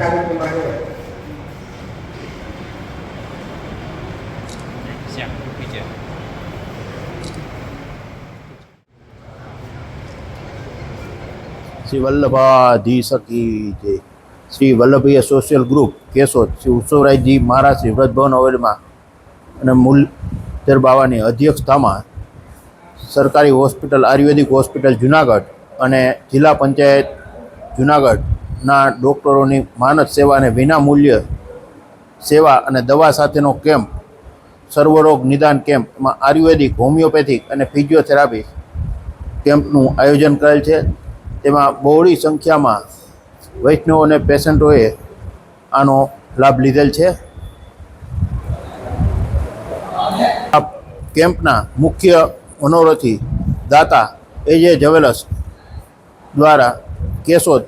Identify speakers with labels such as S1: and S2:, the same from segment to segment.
S1: શ્રી વલ્લભાધીશ કી જય. Shri વલ્લભીય social group Keshod Shri ઉત્સવરાયજી Maharaj Shri વ્રતભવન હવેલીમાં અને મૂલધર બાવાની અધ્યક્ષતામાં સરકારી હોસ્પિટલ આયુર્વેદિક હોસ્પિટલ જુનાગઢ અને જિલ્લા પંચાયત જુનાગઢના ડૉક્ટરોની માનદ સેવા અને વિના મૂલ્ય સેવા અને દવા સાથેનો કેમ્પ, સર્વરોગ નિદાન કેમ્પમાં આયુર્વેદિક, હોમિયોપેથિક અને ફિઝિયોથેરાપી કેમ્પનું આયોજન કરેલ છે. તેમાં બહોળી સંખ્યામાં વૈષ્ણવ અને પેશન્ટોએ આનો લાભ લીધેલ છે. આ કેમ્પના મુખ્ય મનોરથી દાતા એજે જવેલર્સ દ્વારા કેશોદ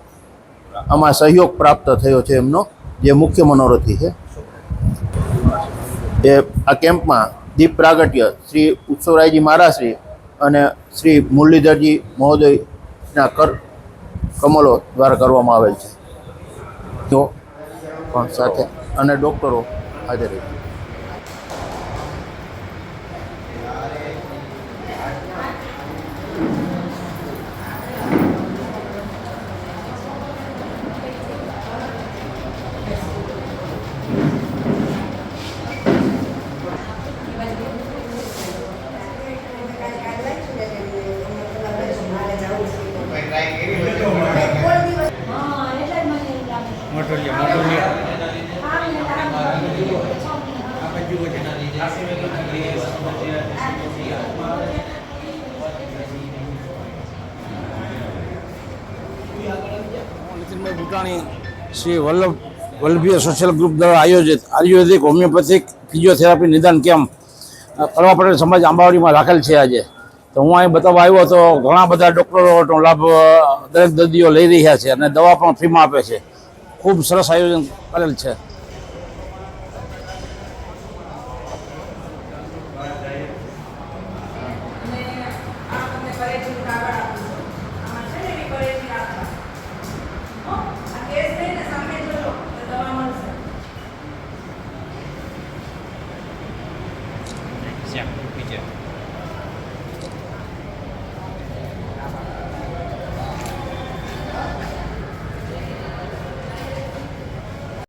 S1: આમાં સહયોગ પ્રાપ્ત થયો છે. એમનો જે મુખ્ય મનોરથી છે એ આ કેમ્પમાં દીપ પ્રાગટ્ય શ્રી ઉત્સવરાયજી મહારાજશ્રી અને શ્રી મુરલીધરજી મહોદયના કમલો દ્વારા કરવામાં આવેલ છે. તો પણ સાથે અને ડૉક્ટરો હાજર રહ્યા.
S2: નીતિનભાઈ ભૂટાણી શ્રી વલ્લભીય સોશિયલ ગ્રુપ દ્વારા આયોજિત આયુર્વેદિક, હોમિયોપેથિક, ફિઝિયોથેરાપી નિદાન કેમ્પ કડવા પટેલ સમાજ આંબાવાડીમાં રાખેલ છે. આજે તો હું અહીં બતાવવા આવ્યો તો ઘણા બધા ડૉક્ટરોનો લાભ દરેક દર્દીઓ લઈ રહ્યા છે અને દવા પણ ફ્રીમાં આપે છે. ખૂબ સરસ આયોજન કરેલ છે.